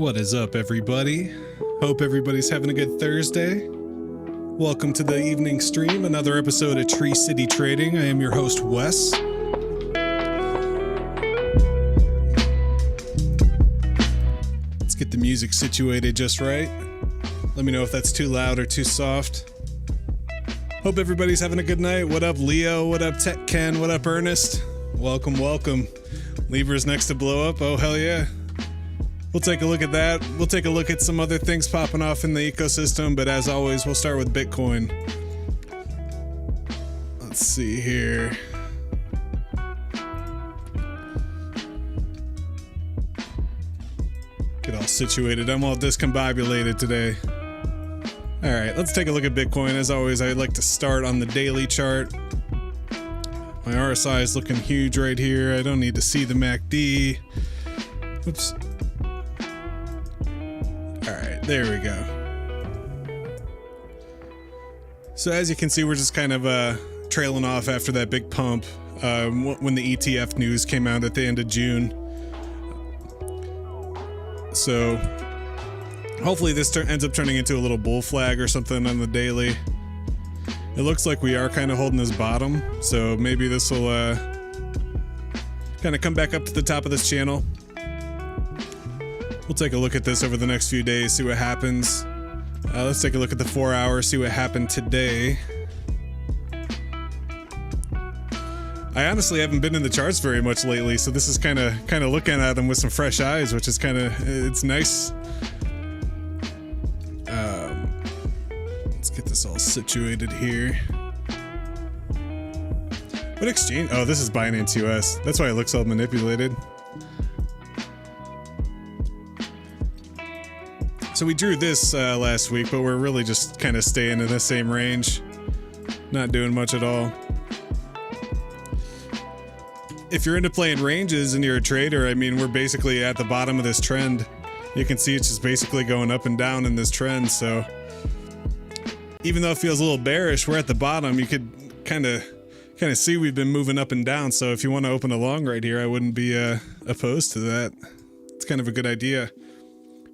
What is up, everybody? Hope everybody's having a good Thursday. Welcome to the evening stream, another episode of TreeCityTrading. I am your host, Wes. Let's get the music situated just right. Let me know if that's too loud or too soft. Hope everybody's having a good night. What up, Leo? What up, Tech Ken? What up, Ernest? Welcome, welcome. Libre's next to blow up. Oh, hell yeah. We'll take a look at that. We'll take a look at some other things popping off in the ecosystem, but as always, we'll start with Bitcoin. Let's see here. Get all situated. I'm all discombobulated today. All right, let's take a look at Bitcoin. As always, I like to start on the daily chart. My RSI is looking huge right here. I don't need to see the MACD. Oops. There we go. So as you can see, we're just kind of trailing off after that big pump when the ETF news came out at the end of June. So hopefully this ends up turning into a little bull flag or something on the daily. It looks like we are kind of holding this bottom, so maybe this will kind of come back up to the top of this channel. We'll take a look at this over the next few days, see what happens. Let's take a look at the 4 hours, see what happened today. I honestly haven't been in the charts very much lately, so this is kind of looking at them with some fresh eyes, which is it's nice. Let's get this all situated here. What exchange? Oh, this is Binance US. That's why it looks all manipulated. So we drew this last week, but we're really just kind of staying in the same range. Not doing much at all. If you're into playing ranges and you're a trader, I mean, we're basically at the bottom of this trend. You can see it's just basically going up and down in this trend, so even though it feels a little bearish, we're at the bottom. You could kind of see we've been moving up and down, so if you want to open a long right here, I wouldn't be opposed to that. It's kind of a good idea.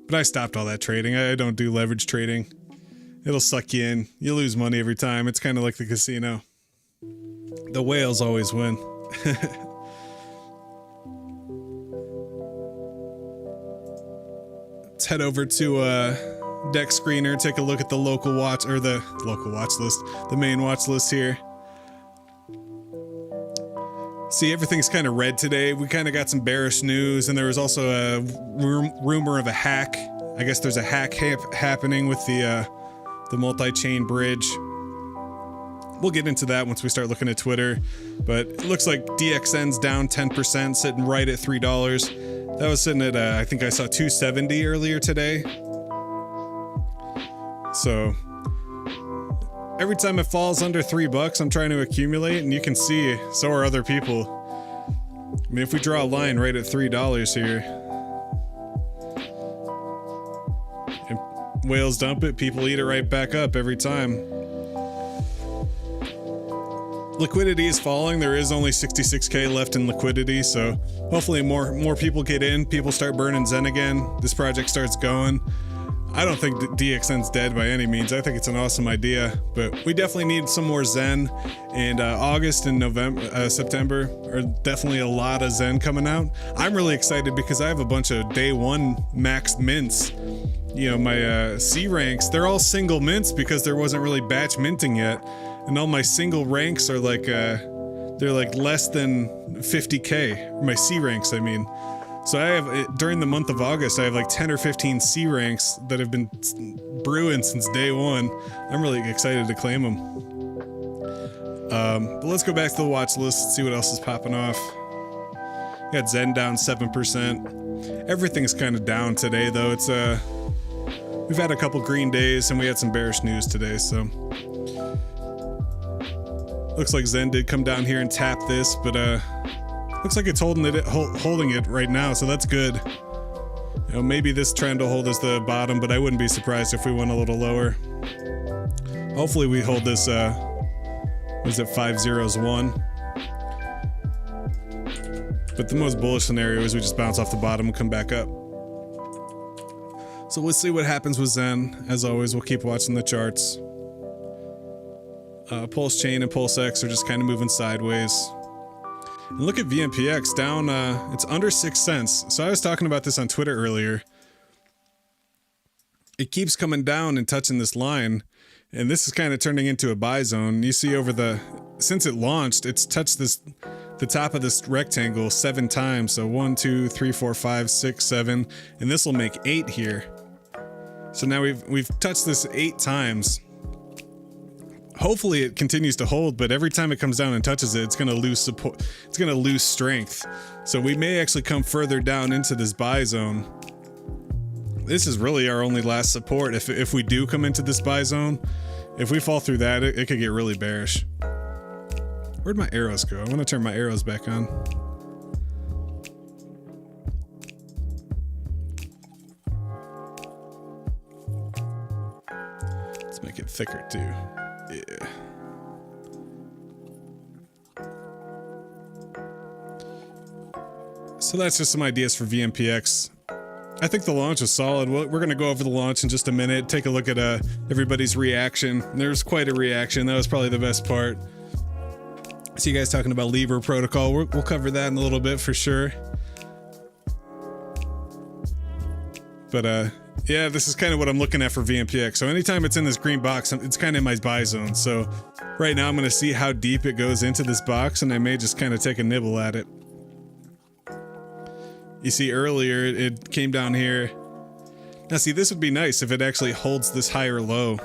But I stopped all that trading. I don't do leverage trading. It'll suck you in. You lose money every time. It's kind of like the casino. The whales always win. Let's head over to Dex Screener, take a look at the local watch, or the local watch list, the main watch list here. See, everything's kind of red today. We kind of got some bearish news, and there was also a rumor of a hack. I guess there's a hack happening with the multi-chain bridge. We'll get into that once we start looking at Twitter. But it looks like DXN's down 10%, sitting right at $3. That was sitting at, I think I saw 270 earlier today. So every time it falls under $3, I'm trying to accumulate, and you can see, so are other people. I mean, if we draw a line right at $3 here, and whales dump it, people eat it right back up every time. Liquidity is falling. There is only 66K left in liquidity, so hopefully more people get in, people start burning Zen again, this project starts going. I don't think DXN's dead by any means. I think it's an awesome idea, but we definitely need some more Zen. And August and September are definitely a lot of Zen coming out. I'm really excited because I have a bunch of day one maxed mints. You know, my C ranks, they're all single mints because there wasn't really batch minting yet. And all my single ranks are like, they're like less than 50K. My C ranks, I mean. So I have, during the month of August, I have like 10 or 15 C ranks that have been brewing since day one. I'm really excited to claim them. But let's go back to the watch list, see what else is popping off. Got Zen down 7%. Everything's kind of down today, though. It's we've had a couple green days, and we had some bearish news today, so looks like Zen did come down here and tap this, but looks like it's holding it right now, so that's good. You know, maybe this trend will hold as the bottom, but I wouldn't be surprised if we went a little lower. Hopefully we hold this, was it 501? But the most bullish scenario is we just bounce off the bottom and come back up. So let's see what happens with Zen. As always, we'll keep watching the charts. Pulsechain and PulseX are just kind of moving sideways. And look at VMPX down, it's under 6 cents. So I was talking about this on Twitter earlier. It keeps coming down and touching this line, and this is kind of turning into a buy zone. You see since it launched, it's touched the top of this rectangle 7 times. So 1, 2, 3, 4, 5, 6, 7, and this will make 8 here. So now we've touched this 8 times. Hopefully it continues to hold, but every time it comes down and touches it, it's going to lose support. It's going to lose strength. So we may actually come further down into this buy zone. This is really our only last support. If we do come into this buy zone, if we fall through that, it could get really bearish. Where'd my arrows go? I want to turn my arrows back on. Let's make it thicker too. Yeah. So that's just some ideas for VMPX. I think the launch was solid. We're going to go over the launch in just a minute, take a look at everybody's reaction. There's quite a reaction. That was probably the best part. See you guys talking about Libre protocol. We'll cover that in a little bit for sure. But yeah, this is kind of what I'm looking at for VMPX. So anytime it's in this green box, it's kind of in my buy zone. So right now I'm going to see how deep it goes into this box, and I may just kind of take a nibble at it. You see earlier it came down here. Now see, this would be nice if it actually holds this higher low.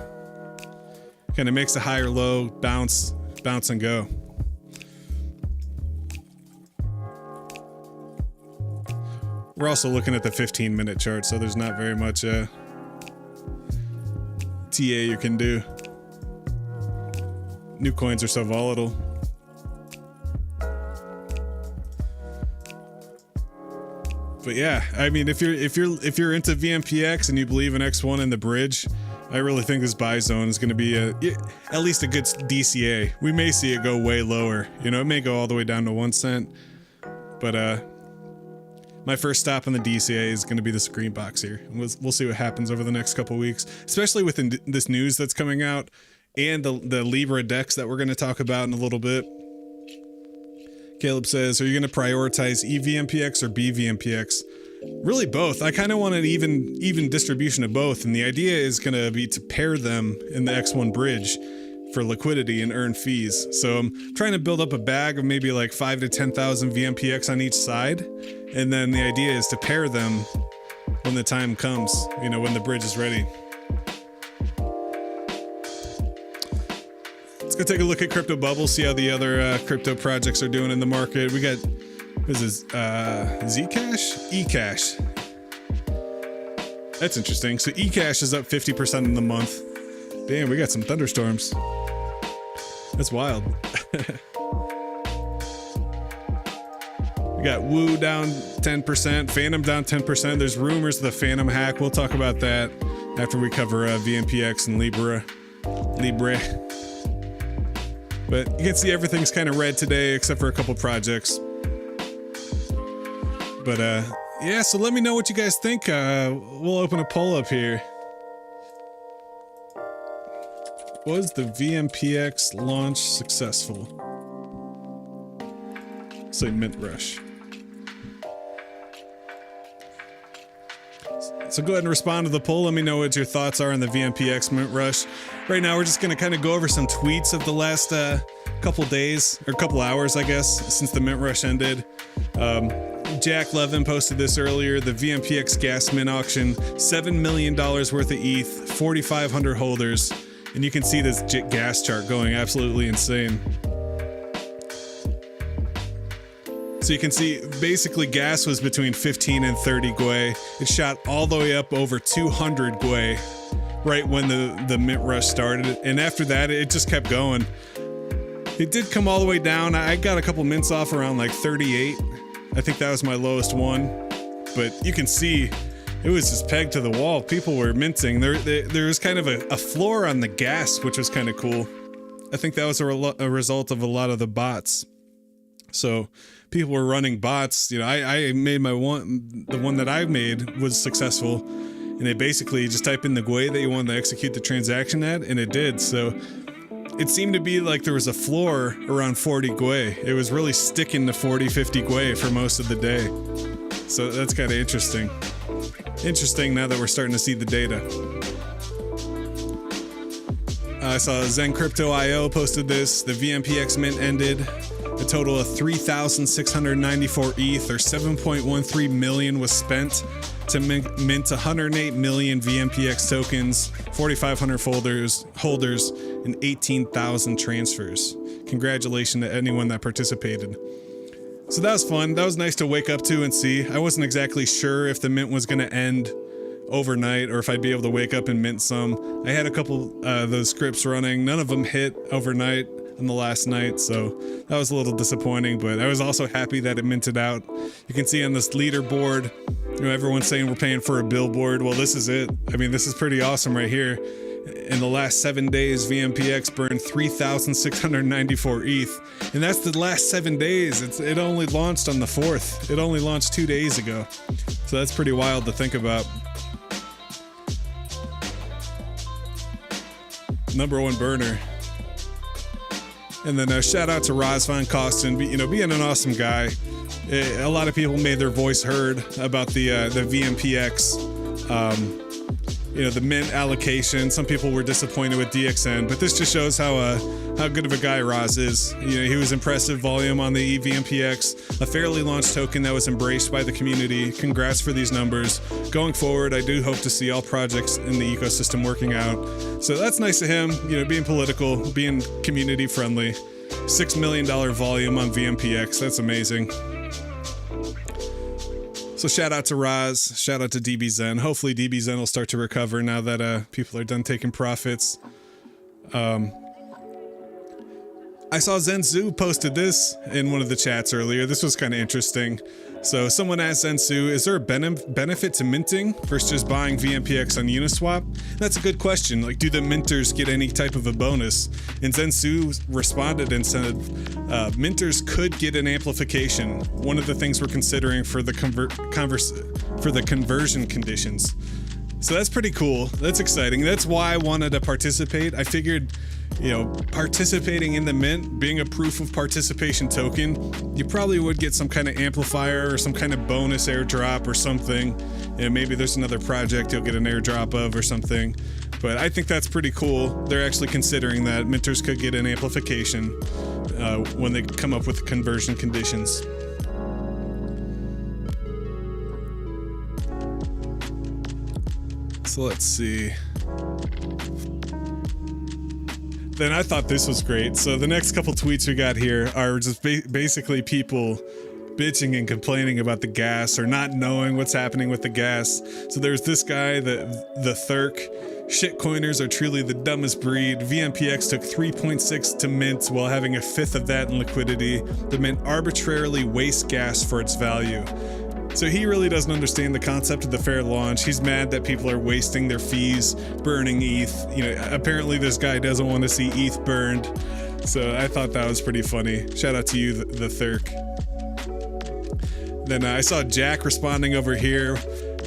Kind of makes a higher low, bounce and go. We're also looking at the 15-minute chart, so there's not very much TA you can do. New coins are so volatile. But yeah, I mean, if you're into VMPX and you believe in X1 and the bridge, I really think this buy zone is going to be at least a good DCA. We may see it go way lower. You know, it may go all the way down to 1 cent. But my first stop on the DCA is going to be this green box here. We'll see what happens over the next couple weeks, especially with this news that's coming out and the Libre DEX that we're going to talk about in a little bit. Caleb says, are you going to prioritize eVMPX or bVMPX? Really both. I kind of want an even distribution of both, and the idea is going to be to pair them in the X1 bridge for liquidity and earn fees. So I'm trying to build up a bag of maybe like 5,000 to 10,000 VMPX on each side, and then the idea is to pair them when the time comes, you know, when the bridge is ready. Let's go take a look at Crypto Bubble, see how the other crypto projects are doing in the market. We got, what is this, Zcash? eCash. That's interesting. So eCash is up 50% in the month. Damn, we got some thunderstorms. That's wild. We got Woo down 10%, Phantom down 10%. There's rumors of the Phantom hack. We'll talk about that after we cover VMPX and Libre. But you can see everything's kind of red today, except for a couple projects. But yeah, so let me know what you guys think. We'll open a poll up here. Was the VMPX launch successful? Say mint rush. So go ahead and respond to the poll. Let me know what your thoughts are on the VMPX mint rush. Right now, we're just going to kind of go over some tweets of the last couple days, or couple hours, I guess, since the mint rush ended. Jack Levin posted this earlier. The VMPX gas mint auction, $7 million worth of ETH, 4,500 holders. And you can see this gas chart going absolutely insane. So you can see basically gas was between 15 and 30 Gwei. It shot all the way up over 200 Gwei right when the mint rush started. And after that, it just kept going. It did come all the way down. I got a couple mints off around like 38. I think that was my lowest one. But you can see it was just pegged to the wall. People were minting. There was kind of a floor on the gas, which was kind of cool. I think that was a result of a lot of the bots. So people were running bots. You know, I made the one that I made was successful, and it basically just type in the GUI that you want to execute the transaction at, and it did. So it seemed to be like there was a floor around 40 GUI. It was really sticking to 40, 50 GUI for most of the day. So that's kind of interesting. Interesting now that we're starting to see the data. I saw Zen Crypto IO posted this. The VMPX mint ended. A total of 3,694 ETH, or 7.13 million, was spent to mint 108 million VMPX tokens, 4,500 holders, and 18,000 transfers. Congratulations to anyone that participated. So that was fun. That was nice to wake up to and see. I wasn't exactly sure if the mint was going to end overnight or if I'd be able to wake up and mint some. I had a couple of those scripts running. None of them hit overnight on the last night, so that was a little disappointing, but I was also happy that it minted out. You can see on this leaderboard, everyone's saying we're paying for a billboard. Well, this is it. I mean, this is pretty awesome right here. In the last 7 days, VMPX burned 3,694 ETH, and that's the last 7 days. It only launched on the 4th. It only launched 2 days ago, so that's pretty wild to think about. #1 burner. And then shout out to Roz Van Kosten, being an awesome guy. A lot of people made their voice heard about the VMPX, the mint allocation. Some people were disappointed with DXN, but this just shows how good of a guy Roz is. He was impressive volume on the VMPX, a fairly launched token that was embraced by the community. Congrats for these numbers. Going forward, I do hope to see all projects in the ecosystem working out. So that's nice of him, being political, being community friendly. $6 million volume on VMPX, that's amazing. So shout out to Roz, shout out to DBZen. Hopefully DBZen will start to recover now that people are done taking profits. I saw Zenzu posted this in one of the chats earlier. This was kind of interesting. So someone asked Zenzu, is there a benefit to minting versus just buying VMPX on Uniswap? That's a good question. Like, do the minters get any type of a bonus? And Zenzu responded and said, minters could get an amplification. One of the things we're considering for the conversion conditions. So that's pretty cool. That's exciting. That's why I wanted to participate. I figured, participating in the mint, being a proof of participation token, you probably would get some kind of amplifier or some kind of bonus airdrop or something. Maybe there's another project you'll get an airdrop of or something. But I think that's pretty cool. They're actually considering that minters could get an amplification when they come up with conversion conditions. So let's see. Then I thought this was great. So the next couple tweets we got here are just basically people bitching and complaining about the gas or not knowing what's happening with the gas. So there's this guy, the Thurk. Shitcoiners are truly the dumbest breed. VMPX took 3.6 to mint while having a fifth of that in liquidity. The mint arbitrarily wastes gas for its value. So he really doesn't understand the concept of the fair launch. He's mad that people are wasting their fees, burning ETH. Apparently this guy doesn't want to see ETH burned. So I thought that was pretty funny. Shout out to you, the Thurk. Then I saw Jack responding over here.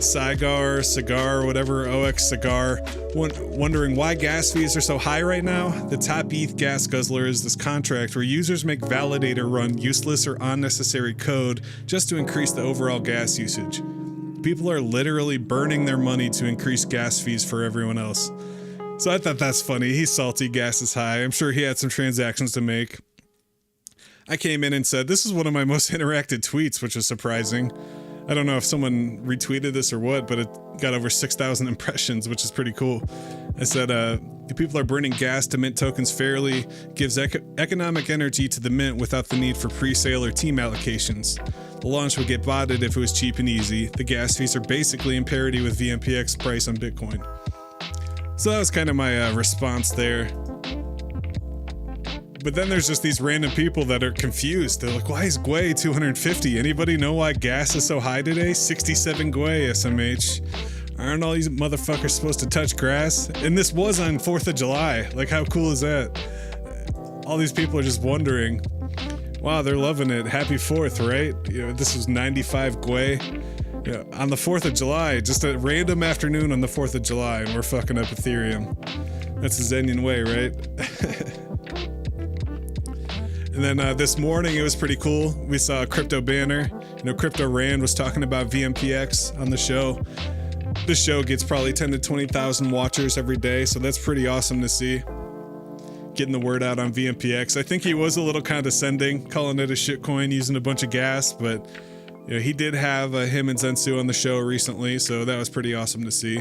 Cigar, whatever, OX Cigar, wondering why gas fees are so high right now. The top ETH gas guzzler is this contract where users make validator run useless or unnecessary code just to increase the overall gas usage. People are literally burning their money to increase gas fees for everyone else. So I thought that's funny. He's salty, gas is high. I'm sure he had some transactions to make. I came in and said, this is one of my most interacted tweets, which was surprising. I don't know if someone retweeted this or what, but it got over 6,000 impressions, which is pretty cool. I said, people are burning gas to mint tokens fairly, gives economic energy to the mint without the need for pre-sale or team allocations. The launch would get botted if it was cheap and easy. The gas fees are basically in parity with VMPX price on Bitcoin. So that was kind of my response there. But then there's just these random people that are confused. They're like, why is GUI 250? Anybody know why gas is so high today? 67 GUI SMH. Aren't all these motherfuckers supposed to touch grass? And this was on 4th of July. Like, how cool is that? All these people are just wondering. Wow, they're loving it. Happy 4th, right? This was 95 GUI. Yeah, on the 4th of July, just a random afternoon on the 4th of July, and we're fucking up Ethereum. That's the Zenian way, right? And then this morning, it was pretty cool. We saw a crypto banner. You know, Crypto Rand was talking about VMPX on the show. This show gets probably 10 to 20,000 watchers every day, so that's pretty awesome to see. Getting the word out on VMPX. I think he was a little condescending, calling it a shitcoin, using a bunch of gas, but you know, he did have him and Zensu on the show recently, so that was pretty awesome to see.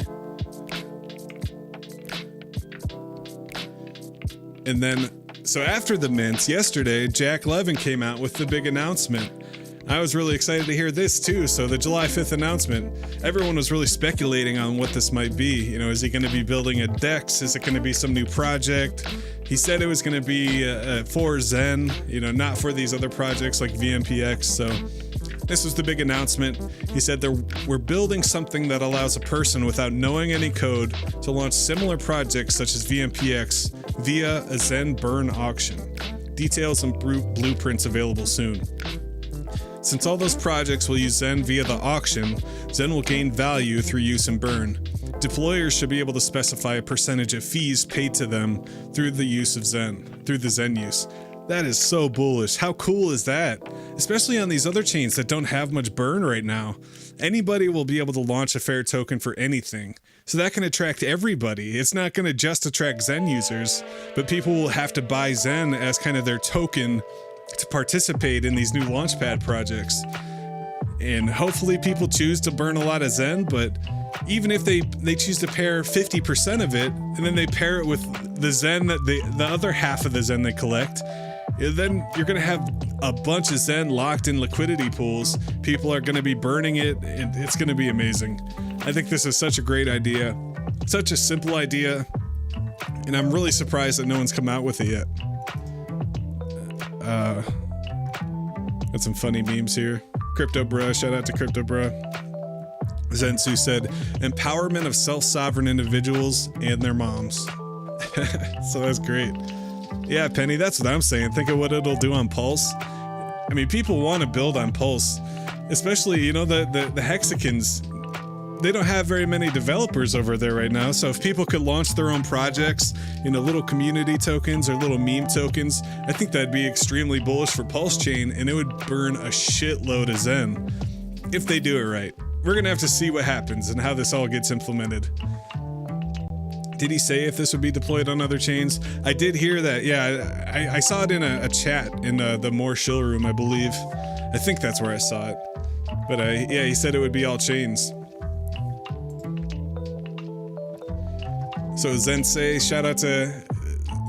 And then, so after the mints, yesterday, Jack Levin came out with the big announcement. I was really excited to hear this too. So the July 5th announcement, everyone was really speculating on what this might be. You know, is he going to be building a DEX? Is it going to be some new project? He said it was going to be for Zen, you know, not for these other projects like VMPX. So this was the big announcement. He said we're building something that allows a person without knowing any code to launch similar projects such as VMPX via a Zen burn auction. Details and blueprints available soon. Since all those projects will use Zen via the auction, Zen will gain value through use and burn. Deployers should be able to specify a percentage of fees paid to them through the use of Zen, through the Zen use. That is so bullish. How cool is that? Especially on these other chains that don't have much burn right now. Anybody will be able to launch a fair token for anything. So that can attract everybody. It's not going to just attract Zen users, but people will have to buy Zen as kind of their token to participate in these new launchpad projects. And hopefully people choose to burn a lot of Zen, but even if they choose to pair 50% of it, and then they pair it with the Zen that the other half of the Zen they collect, then you're going to have a bunch of Zen locked in liquidity pools. People are going to be burning it, and it's going to be amazing. I think this is such a great idea, such a simple idea, and I'm really surprised that no one's come out with it yet. Got some funny memes here. Crypto Bruh, shout out to Crypto Bruh. Zensu said, empowerment of self-sovereign individuals and their moms. So that's great. Yeah, Penny, that's what I'm saying. Think of what it'll do on Pulse. I mean, people want to build on Pulse, especially, you know, the Hexicans. They don't have very many developers over there right now, so if people could launch their own projects, you know, little community tokens or little meme tokens, I think that'd be extremely bullish for Pulsechain, and it would burn a shitload of Zen if they do it right. We're gonna have to see what happens and how this all gets implemented. Did he say if this would be deployed on other chains? I did hear that. Yeah, I saw it in a chat in the More Shill room, I believe. I think that's where I saw it. But yeah, he said it would be all chains. So Zensei, shout out to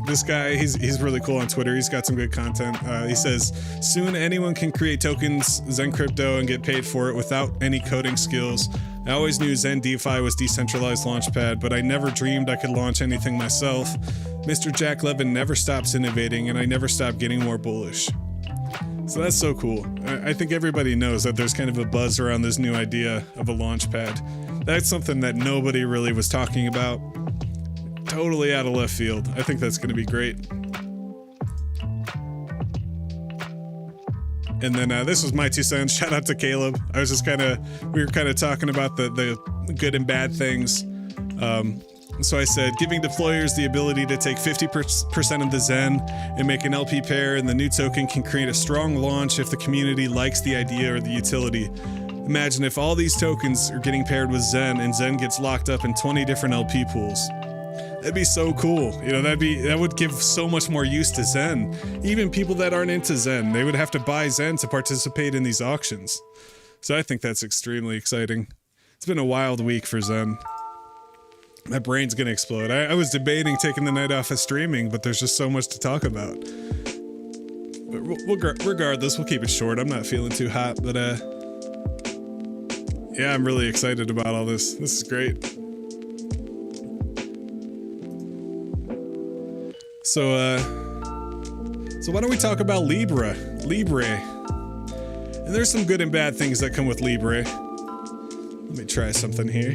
this guy. He's really cool on Twitter. He's got some good content. He says, soon anyone can create tokens, Zen crypto, and get paid for it without any coding skills. I always knew Zen DeFi was decentralized launchpad, but I never dreamed I could launch anything myself. Mr. Jack Levin never stops innovating, and I never stop getting more bullish. So that's so cool. I think everybody knows that there's kind of a buzz around this new idea of a launchpad. That's something that nobody really was talking about. Totally out of left field. I think that's going to be great. And then this was my 2 cents. Shout out to Caleb. I was just we were kind of talking about the good and bad things. So I said, giving deployers the ability to take 50% of the Zen and make an LP pair, and the new token can create a strong launch if the community likes the idea or the utility. Imagine if all these tokens are getting paired with Zen and Zen gets locked up in 20 different LP pools. That'd be so cool. You know, that would give so much more use to Zen. Even people that aren't into Zen, they would have to buy Zen to participate in these auctions. So I think that's extremely exciting. It's been a wild week for Zen. My brain's gonna explode. I was debating taking the night off of streaming, but there's just so much to talk about. But regardless, we'll keep it short. I'm not feeling too hot, but yeah, I'm really excited about all this. This is great. So why don't we talk about Libre? And there's some good and bad things that come with Libre. Let me try something here.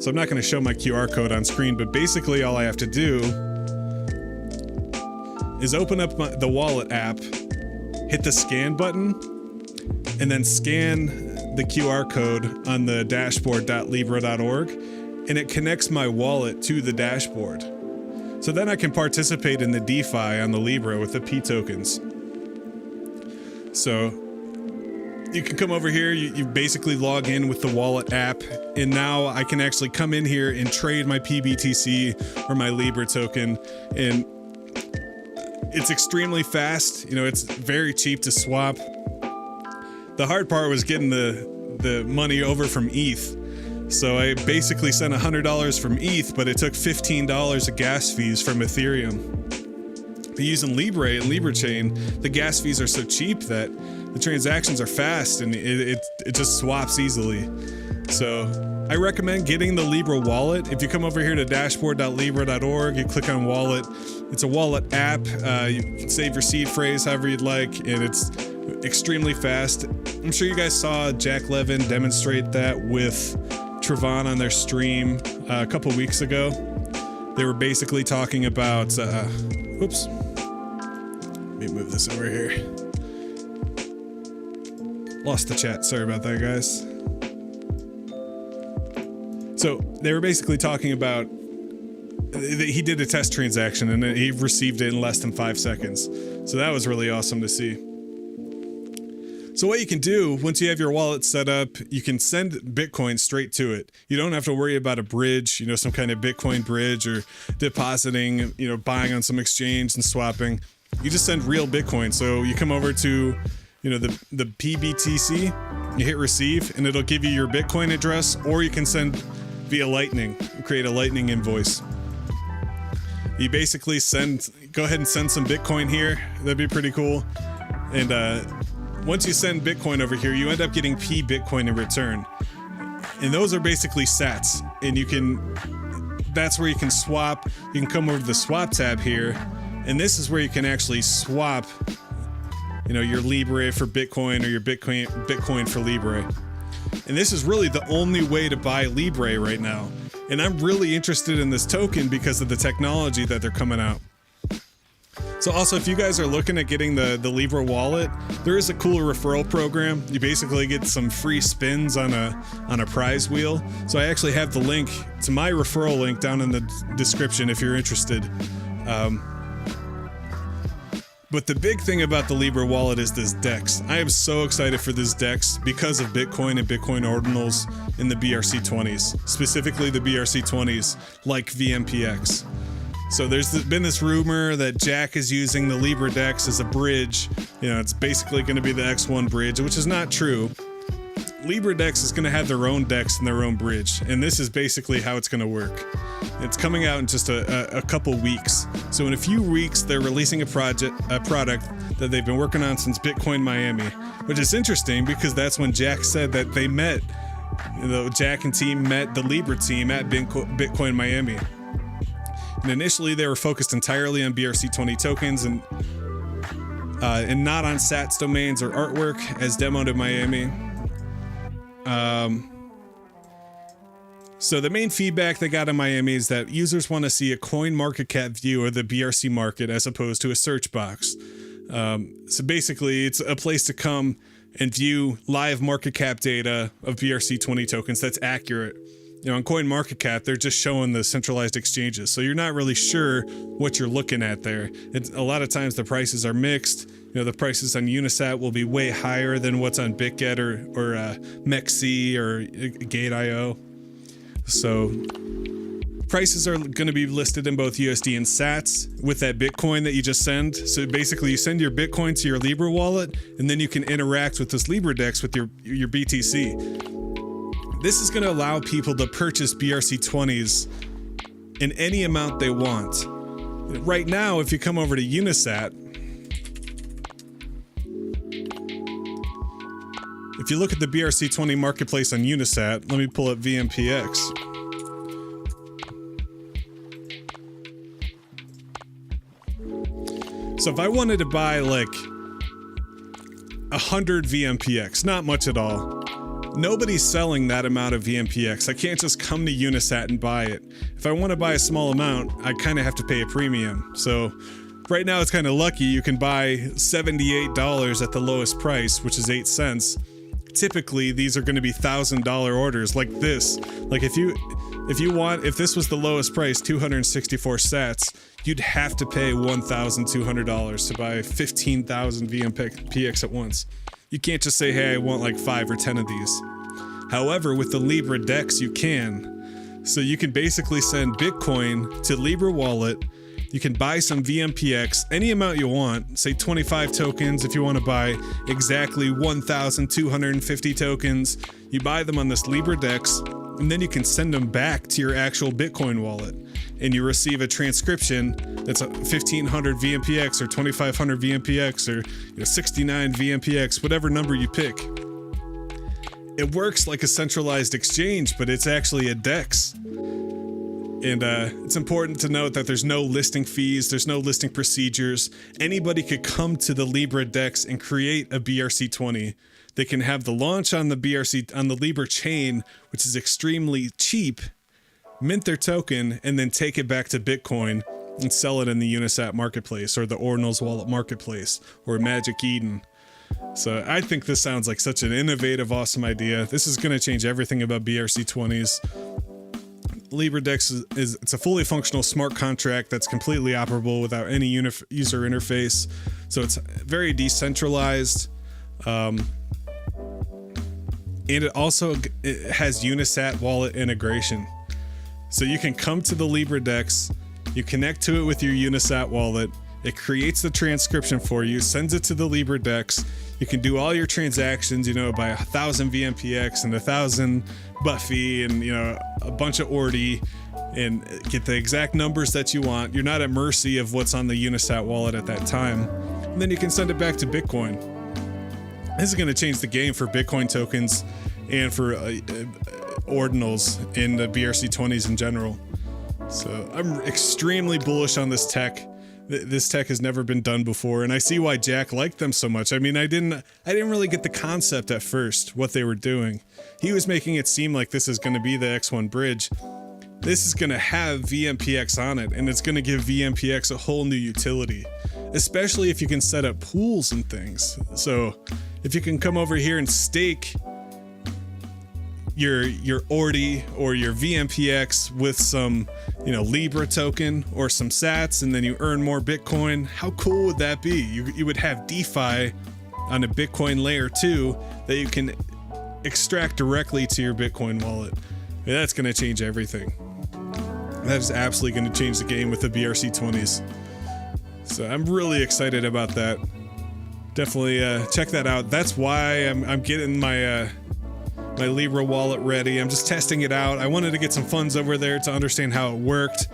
So I'm not going to show my QR code on screen, but basically all I have to do is open up the wallet app, hit the scan button, and then scan the QR code on the dashboard.libre.org, and it connects my wallet to the dashboard. So then I can participate in the DeFi on the Libre with the P tokens. So you can come over here, you basically log in with the wallet app, and now I can actually come in here and trade my PBTC or my Libre token, and it's extremely fast. You know, it's very cheap to swap. The hard part was getting the money over from ETH. So I basically sent $100 from ETH, but it took $15 of gas fees from Ethereum. But using Libre and Libre chain, the gas fees are so cheap that the transactions are fast and it just swaps easily. So I recommend getting the Libre wallet. If you come over here to dashboard.libre.org, you click on wallet. It's a wallet app. You can save your seed phrase however you'd like, and it's extremely fast. I'm sure you guys saw Jack Levin demonstrate that with Trevon on their stream a couple weeks ago. They were basically talking about, oops, let me move this over here. Lost the chat, sorry about that, guys. So they were basically talking about, he did a test transaction and he received it in less than 5 seconds. So that was really awesome to see. So what you can do, once you have your wallet set up, you can send Bitcoin straight to it. You don't have to worry about a bridge, you know, some kind of Bitcoin bridge or depositing, you know, buying on some exchange and swapping. You just send real Bitcoin. So you come over to, you know, the PBTC, you hit receive, and it'll give you your Bitcoin address, or you can send via Lightning, create a Lightning invoice. You basically go ahead and send some Bitcoin here. That'd be pretty cool. And once you send Bitcoin over here, you end up getting P Bitcoin in return. And those are basically sats. And that's where you can swap. You can come over to the swap tab here. And this is where you can actually swap, you know, your Libre for Bitcoin or your Bitcoin for Libre. And this is really the only way to buy Libre right now. And I'm really interested in this token because of the technology that they're coming out. So also, if you guys are looking at getting the Libre wallet, there is a cool referral program. You basically get some free spins on a prize wheel. So I actually have the link to my referral link down in the description if you're interested. But the big thing about the Libre wallet is this DEX. I am so excited for this DEX because of Bitcoin and Bitcoin ordinals in the BRC-20s, specifically the BRC-20s like VMPX. So there's been this rumor that Jack is using the Libre DEX as a bridge. You know, it's basically going to be the X1 bridge, which is not true. Libre DEX is going to have their own DEX and their own bridge, and this is basically how it's going to work. It's coming out in just a couple weeks. So in a few weeks, they're releasing a product that they've been working on since Bitcoin Miami, which is interesting because that's when Jack said that they met. You know, Jack and team met the Libre team at Bitcoin Miami. And initially, they were focused entirely on BRC-20 tokens and not on Sats domains or artwork, as demoed in Miami. So the main feedback they got in Miami is that users want to see a coin market cap view of the BRC market as opposed to a search box. So basically, it's a place to come and view live market cap data of BRC-20 tokens that's accurate. You know, on CoinMarketCap, they're just showing the centralized exchanges, so you're not really sure what you're looking at there. A lot of times the prices are mixed. You know, the prices on Unisat will be way higher than what's on BitGet or MEXC or Gate.io. So prices are going to be listed in both USD and Sats with that Bitcoin that you just send. So basically, you send your Bitcoin to your Libre wallet, and then you can interact with this Libre DEX with your BTC. This is going to allow people to purchase BRC-20s in any amount they want. Right now, if you come over to Unisat, if you look at the BRC-20 marketplace on Unisat, let me pull up VMPX. So if I wanted to buy like 100 VMPX, not much at all. Nobody's selling that amount of VMPX. I can't just come to Unisat and buy it. If I want to buy a small amount, I kind of have to pay a premium. So right now it's kind of lucky. You can buy $78 at the lowest price, which is 8 cents. typically these are going to be $1,000 orders like this. Like if this was the lowest price, 264 sats, you'd have to pay $1,200 to buy 15,000 VMPX at once. You can't just say, hey, I want like 5 or 10 of these. However, with the Libre DEX, you can. So you can basically send Bitcoin to Libre wallet. You can buy some VMPX, any amount you want, say 25 tokens if you want to buy exactly 1,250 tokens. You buy them on this Libre DEX, and then you can send them back to your actual Bitcoin wallet. And you receive a transcription that's 1,500 VMPX or 2,500 VMPX or 69 VMPX, whatever number you pick. It works like a centralized exchange, but it's actually a DEX. And it's important to note that there's no listing fees, there's no listing procedures. Anybody could come to the Libre DEX and create a BRC-20. They can have the launch on the Libre chain, which is extremely cheap, mint their token, and then take it back to Bitcoin and sell it in the Unisat marketplace or the Ordinals wallet marketplace or Magic Eden. So I think this sounds like such an innovative, awesome idea. This is going to change everything about BRC-20s. Libre DEX it's a fully functional smart contract that's completely operable without any user interface. So it's very decentralized. And it has Unisat wallet integration. So you can come to the Libre DEX, you connect to it with your Unisat wallet, it creates the transcription for you, sends it to the Libre DEX. You can do all your transactions, buy 1,000 VMPX and 1,000 Buffy and, a bunch of Ordi and get the exact numbers that you want. You're not at mercy of what's on the Unisat wallet at that time. And then you can send it back to Bitcoin. This is going to change the game for Bitcoin tokens and for ordinals in the BRC-20s in general. So I'm extremely bullish on this tech. This tech has never been done before, and I see why Jack liked them so much. I mean, I didn't really get the concept at first, what they were doing. He was making it seem like this is going to be the X1 bridge. This is going to have VMPX on it, and it's going to give VMPX a whole new utility, especially if you can set up pools and things. So if you can come over here and stake your Ordi or your VMPX with some, Libre token or some sats, and then you earn more Bitcoin. How cool would that be? You would have DeFi on a Bitcoin layer 2 that you can extract directly to your Bitcoin wallet. That's going to change everything. That is absolutely going to change the game with the BRC-20s. So I'm really excited about that. Definitely check that out. That's why I'm getting my Libre wallet ready. I'm just testing it out. I wanted to get some funds over there to understand how it worked.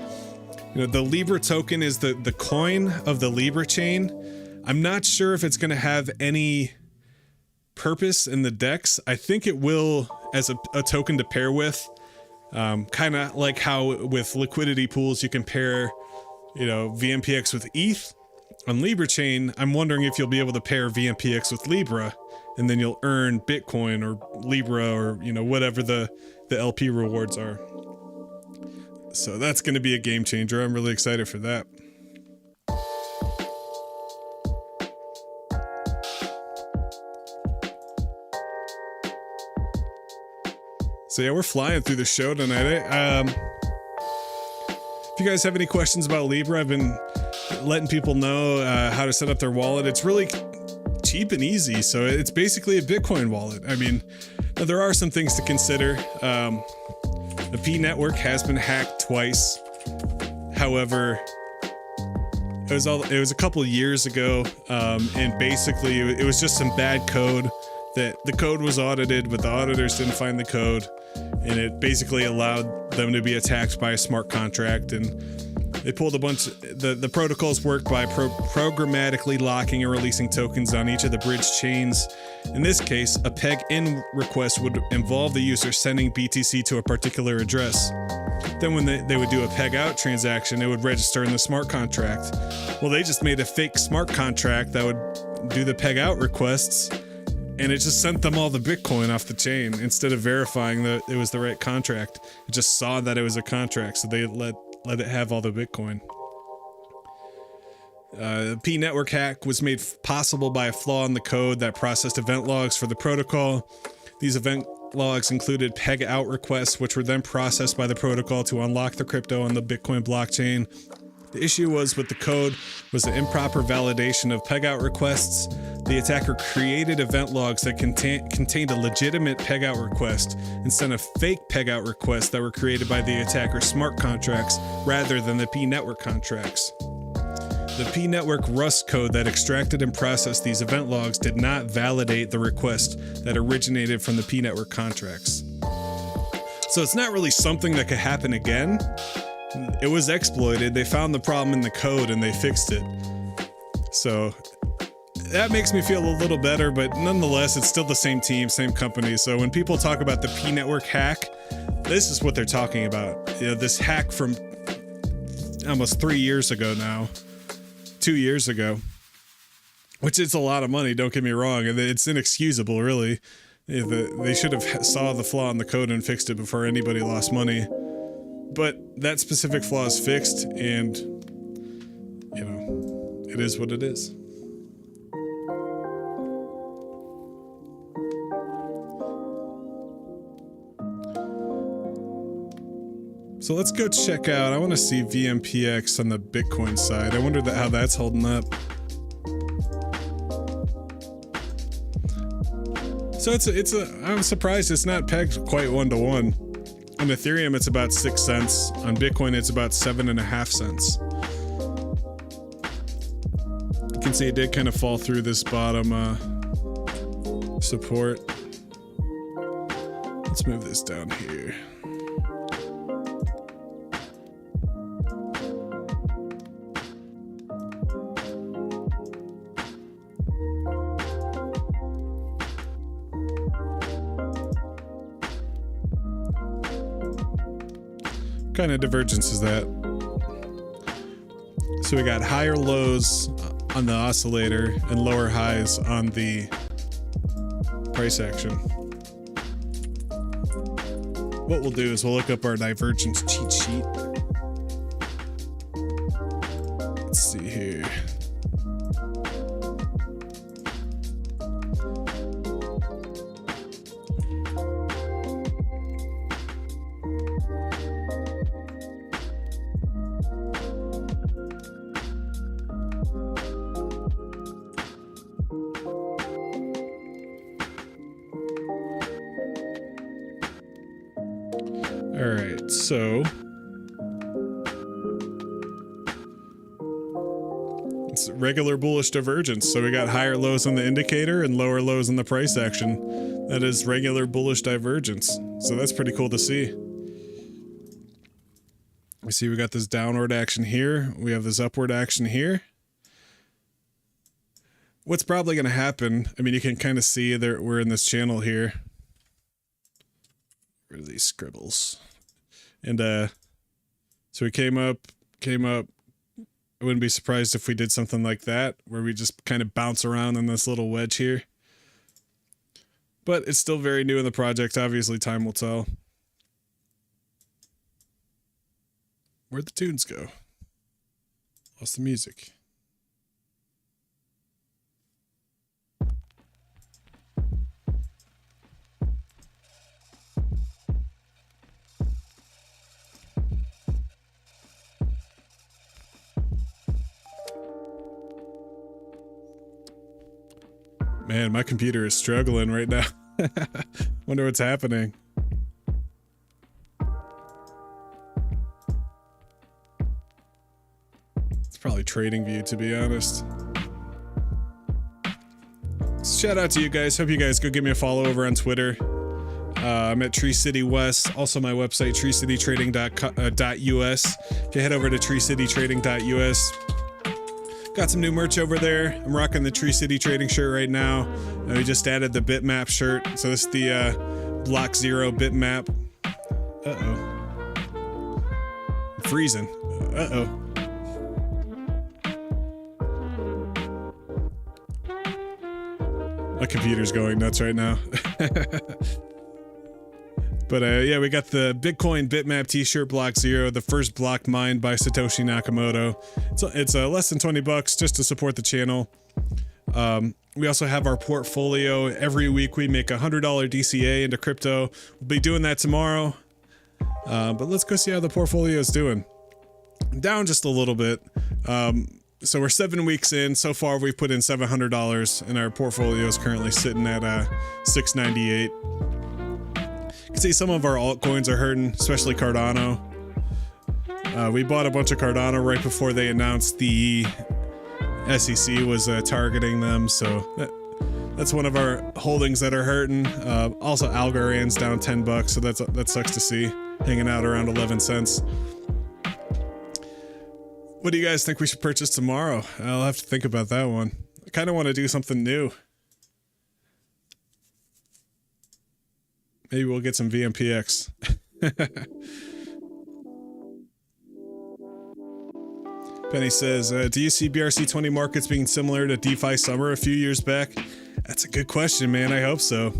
The Libre token is the coin of the Libre chain. I'm not sure if it's going to have any purpose in the DEX. I think it will as a token to pair with. Kind of like how with liquidity pools you can pair, VMPX with ETH. On Libre chain, I'm wondering if you'll be able to pair VMPX with Libre, and then you'll earn Bitcoin or Libre or, whatever the LP rewards are. So that's going to be a game changer. I'm really excited for that. So yeah, we're flying through the show tonight. If you guys have any questions about Libre, I've been letting people know how to set up their wallet. It's really cheap and easy. So it's basically a Bitcoin wallet. I mean, there are some things to consider. The P network has been hacked twice. However, it was a couple of years ago, and basically it was just some bad code. That the code was audited, but the auditors didn't find the code, and it basically allowed them to be attacked by a smart contract. And they pulled a bunch. The protocols work by programmatically locking and releasing tokens on each of the bridge chains. In this case, a peg-in request would involve the user sending BTC to a particular address. Then when they would do a peg-out transaction, it would register in the smart contract. Well, they just made a fake smart contract that would do the peg-out requests, and it just sent them all the Bitcoin off the chain instead of verifying that it was the right contract. It just saw that it was a contract, so they let it have all the Bitcoin. P network hack was made possible by a flaw in the code that processed event logs for the protocol. These event logs included peg out requests, which were then processed by the protocol to unlock the crypto on the Bitcoin blockchain. The issue was with the code was the improper validation of peg out requests. The attacker created event logs that contained a legitimate peg out request instead of fake peg out requests that were created by the attacker's smart contracts rather than the P network contracts. The P network Rust code that extracted and processed these event logs did not validate the request that originated from the P network contracts. So it's not really something that could happen again. It was exploited. They found the problem in the code and they fixed it. So that makes me feel a little better, but nonetheless, it's still the same team, same company. So when people talk about the P network hack, this is what they're talking about. You know, this hack from almost 3 years ago now. 2 years ago, which is a lot of money, don't get me wrong, and it's inexcusable, really. They should have saw the flaw in the code and fixed it before anybody lost money. But that specific flaw is fixed, and, you know, it is what it is. So let's go check out, I want to see VMPX on the Bitcoin side. I wonder how that's holding up. So I'm surprised it's not pegged quite 1-to-1. On Ethereum, it's about 6 cents. On Bitcoin, it's about 7.5 cents. You can see it did kind of fall through this bottom support. Let's move this down here. What kind of divergence is that? So we got higher lows on the oscillator and lower highs on the price action. What we'll do is we'll look up our divergence cheat sheet. Let's see here. All right, so it's regular bullish divergence. So we got higher lows on the indicator and lower lows on the price action. That is regular bullish divergence. So that's pretty cool to see. We see we got this downward action here. We have this upward action here. What's probably going to happen, I mean, you can kind of see that we're in this channel here. Where are these scribbles? And so we came up. I wouldn't be surprised if we did something like that, where we just kind of bounce around in this little wedge here. But it's still very new in the project. Obviously, time will tell. Where'd the tunes go? Lost the music. Man, my computer is struggling right now. Wonder what's happening. It's probably TradingView, to be honest. Shout out to you guys. Hope you guys go give me a follow over on Twitter. I'm at TreeCityWes. Also my website, TreeCityTrading.us. If you head over to TreeCityTrading.us, got some new merch over there. I'm rocking the Tree City Trading shirt right now. And we just added the bitmap shirt. So this is the Block 0 bitmap. Uh-oh. I'm freezing. Uh-oh. My computer's going nuts right now. But yeah, we got the Bitcoin bitmap t-shirt block 0, the first block mined by Satoshi Nakamoto. It's less than 20 bucks just to support the channel. We also have our portfolio. Every week we make $100 DCA into crypto. We'll be doing that tomorrow. But let's go see how the portfolio is doing. Down just a little bit. So we're 7 weeks in. So far we've put in $700 and our portfolio is currently sitting at $698. You can see some of our altcoins are hurting, especially Cardano. We bought a bunch of Cardano right before they announced the SEC was targeting them, so that's one of our holdings that are hurting. Also Algorand's down 10 bucks, so that sucks to see, hanging out around 11 cents. What do you guys think we should purchase tomorrow? I'll have to think about that one. I kind of want to do something new. Maybe we'll get some VMPX. Penny says, do you see BRC-20 markets being similar to DeFi summer a few years back? That's a good question, man. I hope so.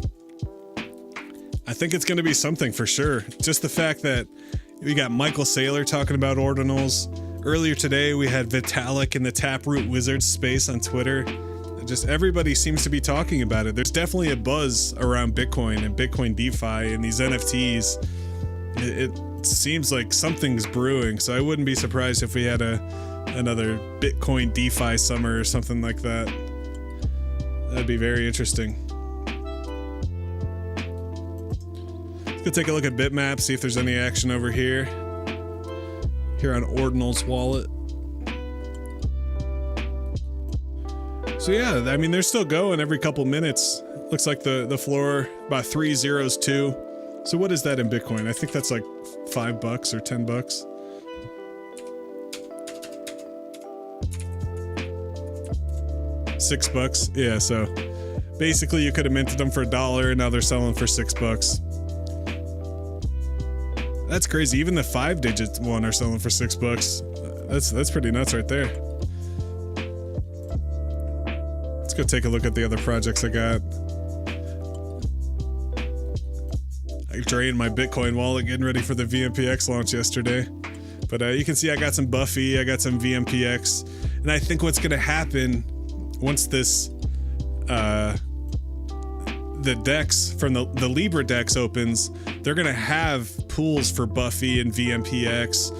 I think it's going to be something for sure. Just the fact that we got Michael Saylor talking about ordinals. Earlier today, we had Vitalik in the Taproot Wizards space on Twitter. Just everybody seems to be talking about it. There's definitely a buzz around Bitcoin and Bitcoin DeFi and these NFTs. It seems like something's brewing, so I wouldn't be surprised if we had another Bitcoin DeFi summer or something like that. That'd be very interesting. Let's go take a look at Bitmap, see if there's any action over here. Here on Ordinal's wallet. So yeah, I mean, they're still going every couple minutes. Looks like the floor about 302. So what is that in Bitcoin? I think that's like $5 or $10. $6. Yeah, so basically you could have minted them for $1 and now they're selling for $6. That's crazy. Even the 5-digit one are selling for $6. That's pretty nuts right there. Let's go take a look at the other projects I got. I drained my Bitcoin wallet getting ready for the VMPX launch yesterday. But you can see I got some Buffy, I got some VMPX. And I think what's going to happen once this, the DEX from the Libre DEX opens, they're going to have pools for Buffy and VMPX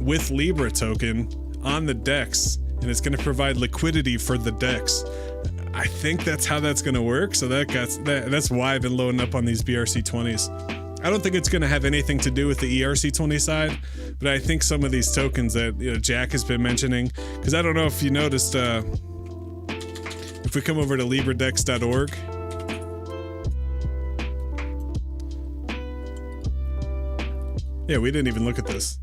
with Libre token on the DEX. And it's going to provide liquidity for the DEX. I think that's how that's going to work. So that's why I've been loading up on these BRC-20s. I don't think it's going to have anything to do with the ERC-20 side, but I think some of these tokens that Jack has been mentioning, because I don't know if you noticed, if we come over to LibreDex.org, yeah, we didn't even look at this.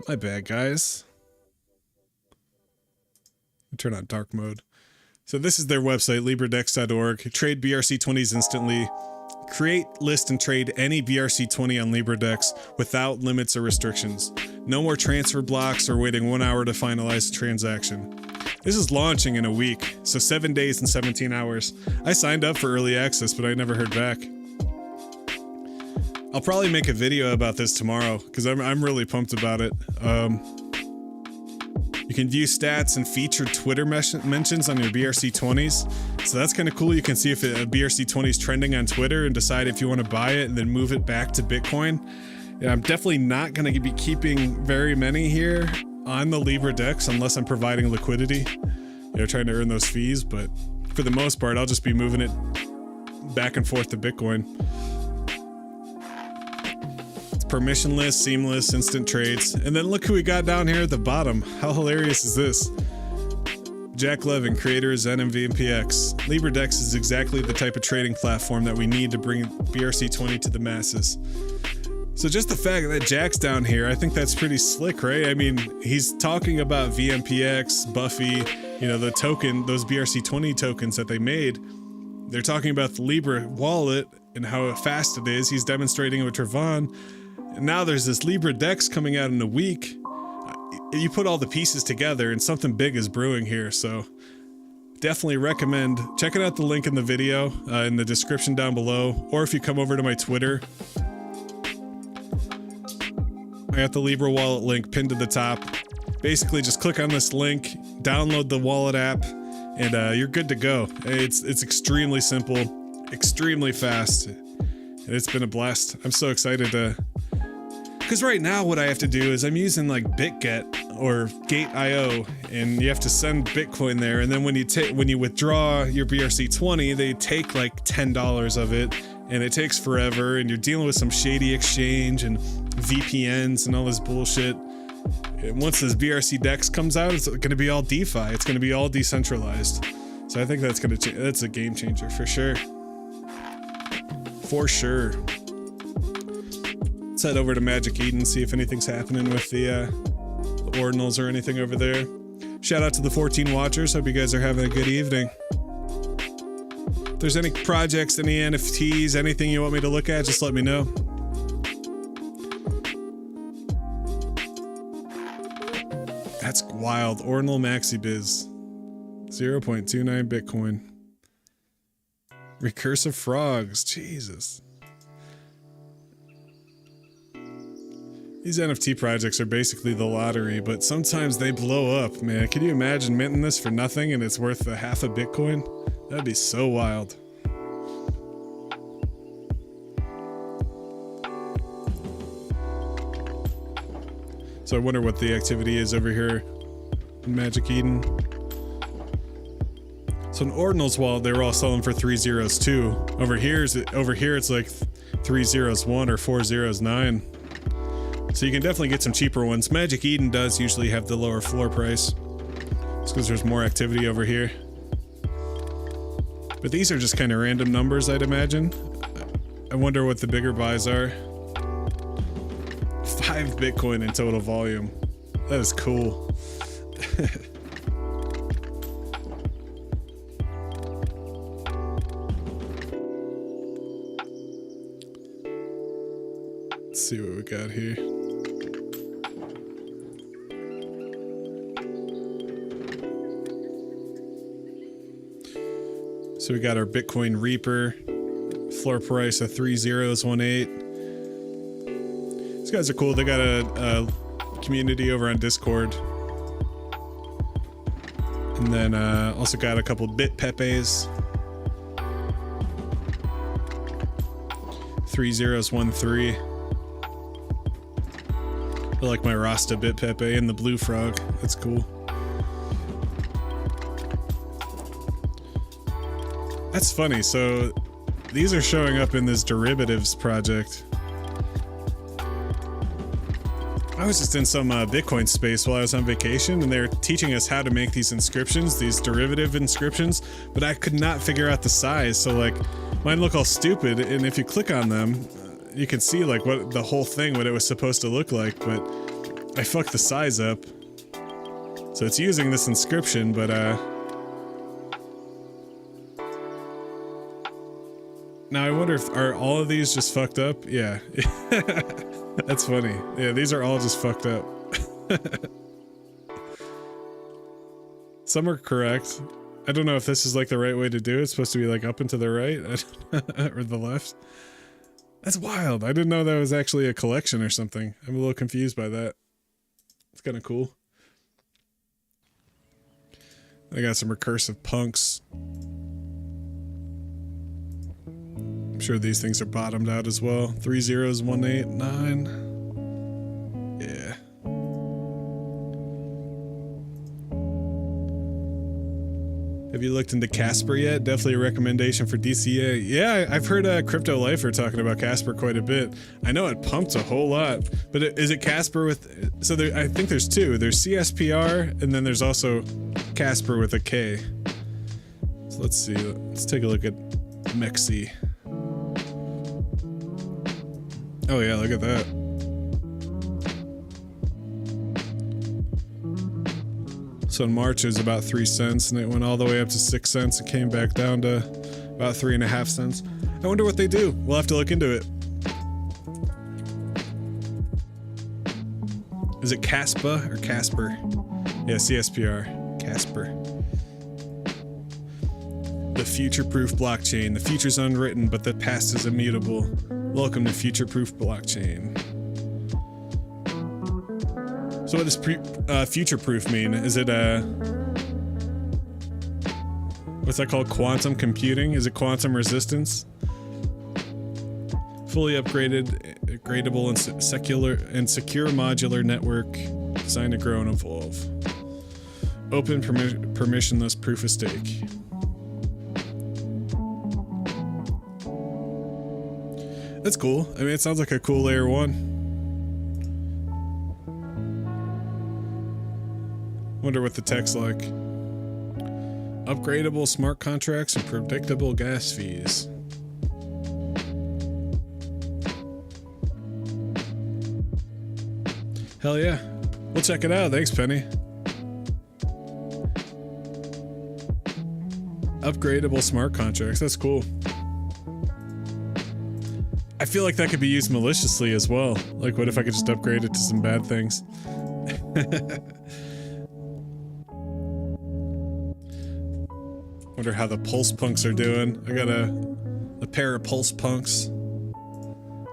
My bad, guys. Turn on dark mode. So this is their website, LibreDex.org. Trade BRC-20s instantly. Create, list, and trade any BRC-20 on LibreDex without limits or restrictions. No more transfer blocks or waiting 1 hour to finalize a transaction. This is launching in a week, so 7 days and 17 hours. I signed up for early access, but I never heard back. I'll probably make a video about this tomorrow because I'm really pumped about it. You can view stats and featured Twitter mentions on your BRC-20s. So that's kind of cool. You can see if a BRC-20 is trending on Twitter and decide if you want to buy it and then move it back to Bitcoin. Yeah, I'm definitely not going to be keeping very many here on the Libre DEX unless I'm providing liquidity. Trying to earn those fees. But for the most part, I'll just be moving it back and forth to Bitcoin. Permissionless, seamless, instant trades. And then look who we got down here at the bottom. How hilarious is this? Jack Levin, creator of Zen and VMPX. LibreDex is exactly the type of trading platform that we need to bring BRC-20 to the masses. So just the fact that Jack's down here, I think that's pretty slick, right? I mean, he's talking about VMPX, Buffy, the token, those BRC-20 tokens that they made. They're talking about the Libre wallet and how fast it is. He's demonstrating it with Trevon. And now there's this Libre DEX coming out in a week. You put all the pieces together and something big is brewing here. So definitely recommend checking out the link in the video in the description down below, or if you come over to my Twitter, I got the Libre wallet link pinned to the top. Basically, just click on this link, download the wallet app, and you're good to go. It's extremely simple, extremely fast, and it's been a blast. I'm so excited to, because right now what I have to do is I'm using like BitGet or Gate.io, and you have to send Bitcoin there, and then when you withdraw your BRC-20, they take like $10 of it, and it takes forever, and you're dealing with some shady exchange and VPNs and all this bullshit. And once this BRC DEX comes out, it's going to be all DeFi. It's going to be all decentralized. So I think that's going to that's a game changer for sure. For sure. Let's head over to Magic Eden, see if anything's happening with the ordinals or anything over there. Shout out to the 14 watchers. Hope you guys are having a good evening. If there's any projects, any NFTs, anything you want me to look at, just let me know. That's wild. Ordinal Maxi Biz. 0.29 Bitcoin. Recursive frogs. Jesus. These NFT projects are basically the lottery, but sometimes they blow up, man. Can you imagine minting this for nothing and it's worth a half a Bitcoin? That'd be so wild. So I wonder what the activity is over here in Magic Eden. So in Ordinal's wallet, they were all selling for 3 zeros too. Over here it's like 3 zeros 1 or 4 zeros 9. So you can definitely get some cheaper ones. Magic Eden does usually have the lower floor price. It's because there's more activity over here. But these are just kind of random numbers, I'd imagine. I wonder what the bigger buys are. 5 Bitcoin in total volume. That is cool. Let's see what we got here. So we got our Bitcoin Reaper, floor price of 3 zeros 18. These guys are cool. They got a community over on Discord. And then also got a couple Bit Pepes. 3 zeros 13. I like my Rasta Bit Pepe and the Blue Frog. That's cool. That's funny. So these are showing up in this derivatives project. I was just in some Bitcoin space while I was on vacation, and they were teaching us how to make these inscriptions, these derivative inscriptions, but I could not figure out the size. So like mine look all stupid, and if you click on them, you can see like what the whole thing, what it was supposed to look like, but I fucked the size up. So it's using this inscription, but now I wonder if are all of these just fucked up? Yeah. That's funny. Yeah, these are all just fucked up. Some are correct. I don't know if this is like the right way to do it. It's supposed to be like up and to the right or the left. That's wild. I didn't know that was actually a collection or something. I'm a little confused by that. It's kind of cool. I got some recursive punks. I'm sure these things are bottomed out as well. 3 zeros 18 9. Yeah. Have you looked into Casper yet? Definitely a recommendation for DCA. Yeah, I've heard Crypto Lifer talking about Casper quite a bit. I know it pumped a whole lot, but is it Casper with? So there, I think there's two. There's CSPR, and then there's also Casper with a K. So let's see. Let's take a look at Mexi. Oh yeah, look at that. So in March it was about 3 cents, and it went all the way up to 6 cents. It came back down to about 3.5 cents. I wonder what they do. We'll have to look into it. Is it Caspa or Casper? Yeah, CSPR. Casper. The future-proof blockchain. The future's unwritten, but the past is immutable. Welcome to future-proof blockchain. So what does future-proof mean? Is it what's that called? Quantum computing? Is it quantum resistance? Fully upgradable and secure modular network designed to grow and evolve. Open permissionless proof of stake. That's cool. I mean, it sounds like a cool layer 1. Wonder what the tech's like. Upgradable smart contracts and predictable gas fees. Hell yeah. We'll check it out. Thanks, Penny. Upgradable smart contracts. That's cool. I feel like that could be used maliciously as well. Like, what if I could just upgrade it to some bad things? Wonder how the pulse punks are doing. I got a pair of pulse punks.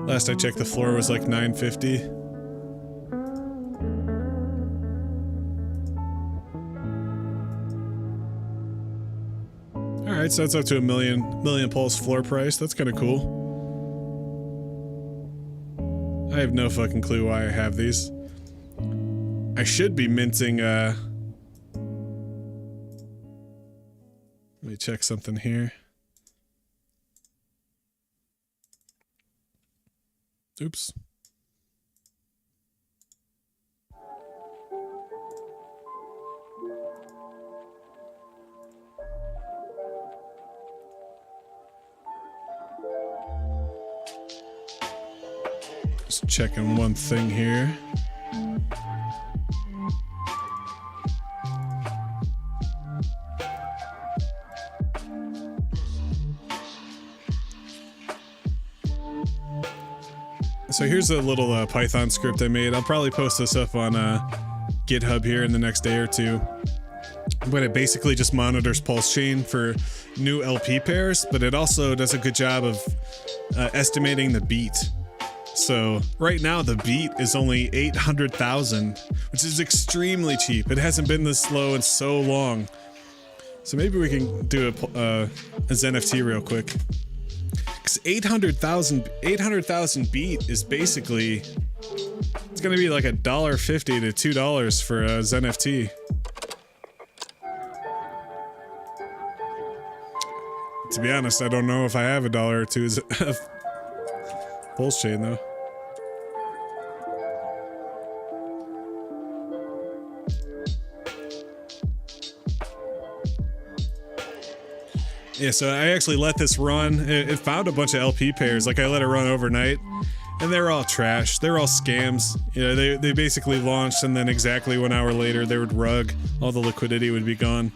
Last I checked, the floor was like 950. All right, so that's up to a million pulse floor price. That's kind of cool. I have no fucking clue why I have these. I should be minting, let me check something here. Oops. Just checking one thing here. So here's a little Python script I made. I'll probably post this up on GitHub here in the next day or two. But it basically just monitors Pulsechain for new LP pairs, but it also does a good job of estimating the beat. So right now the beat is only 800,000, which is extremely cheap. It hasn't been this low in so long. So maybe we can do a ZenFT real quick. Because 800,000 beat is basically, it's gonna be like $1.50 to $2 for a ZenFT. To be honest, I don't know if I have $1 or $2 of Pulsechain though. Yeah, so I actually let this run. It found a bunch of LP pairs. Like, I let it run overnight, and they're all trash. They're all scams. You know, they basically launched, and then exactly 1 hour later, they would rug. All the liquidity would be gone.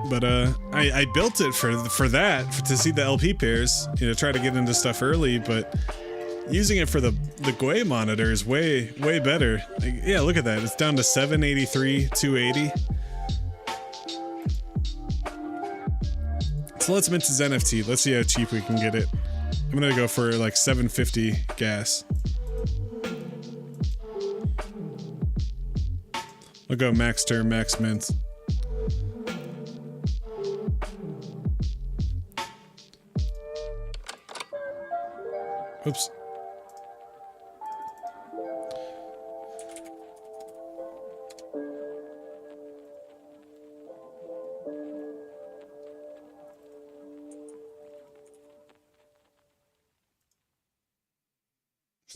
But I built it for that, to see the LP pairs. You know, try to get into stuff early, but using it for the GUI monitor is way better. Like, yeah, look at that. It's down to 783, 280. So let's mint his NFT. Let's see how cheap we can get it. I'm gonna go for like 750 gas. I'll go max term, max mint. Oops.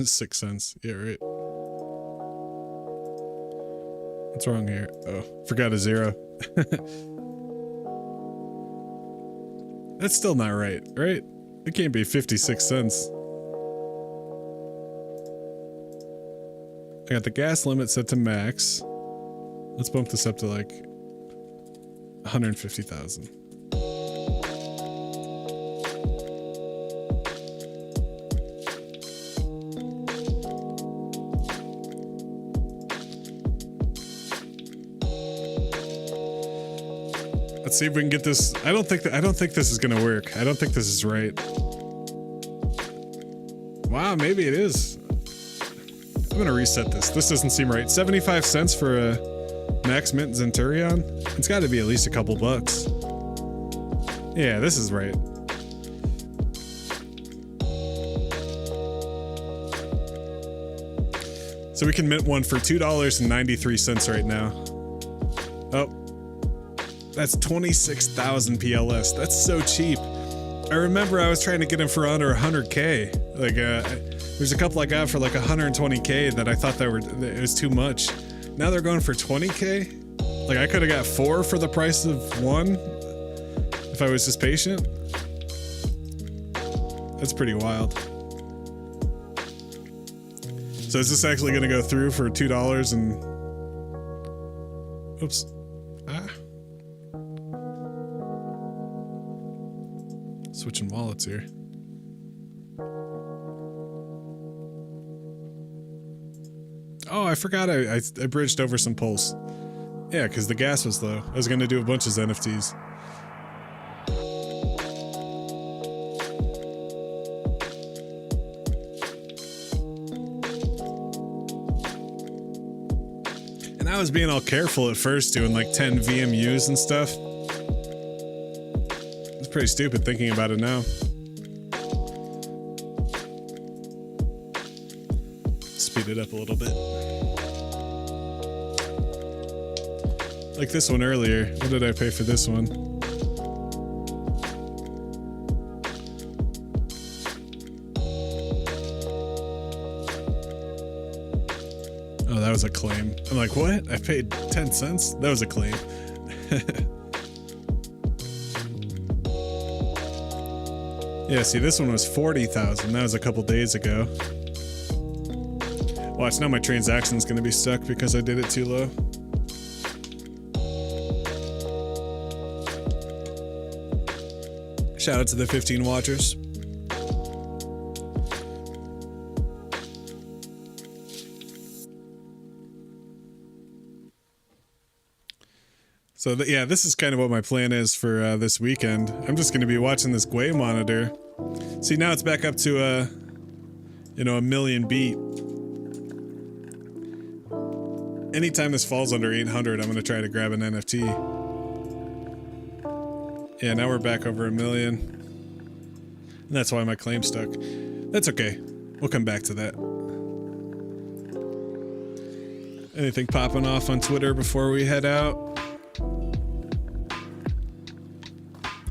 It's 6 cents. Yeah, right. What's wrong here? Oh, forgot a 0. That's still not right, right? It can't be 56 cents. I got the gas limit set to max. Let's bump this up to like 150,000. Let's see if we can get this. I don't think this is gonna work. I don't think this is right. Wow, maybe it is. I'm gonna reset this. This doesn't seem right. 75 cents for a Max Mint Centurion? It's gotta be at least a couple bucks. Yeah, this is right. So we can mint one for $2.93 right now. Oh, that's 26,000 PLS. That's so cheap. I remember I was trying to get them for under 100K. Like, there's a couple I got for like 120K that I thought it was too much. Now they're going for 20K. Like, I could have got 4 for the price of 1 if I was just patient. That's pretty wild. So is this actually going to go through for $2 and... Oops. Switching wallets here. Oh, I forgot I bridged over some Pulse. Yeah, because the gas was low. I was going to do a bunch of NFTs. And I was being all careful at first, doing like 10 VMUs and stuff. It's pretty stupid thinking about it now. Speed it up a little bit. Like this one earlier. What did I pay for this one? Oh, that was a claim. I'm like, what? I paid 10 cents? That was a claim. Yeah, see, this one was 40,000. That was a couple days ago. Watch, now my transaction's gonna be stuck because I did it too low. Shout out to the 15 watchers. So yeah, this is kind of what my plan is for this weekend. I'm just going to be watching this Gwei monitor. See, now it's back up to you know, a million beat. Anytime this falls under 800, I'm going to try to grab an NFT. Yeah, now we're back over a million. And that's why my claim's stuck. That's okay. We'll come back to that. Anything popping off on Twitter before we head out?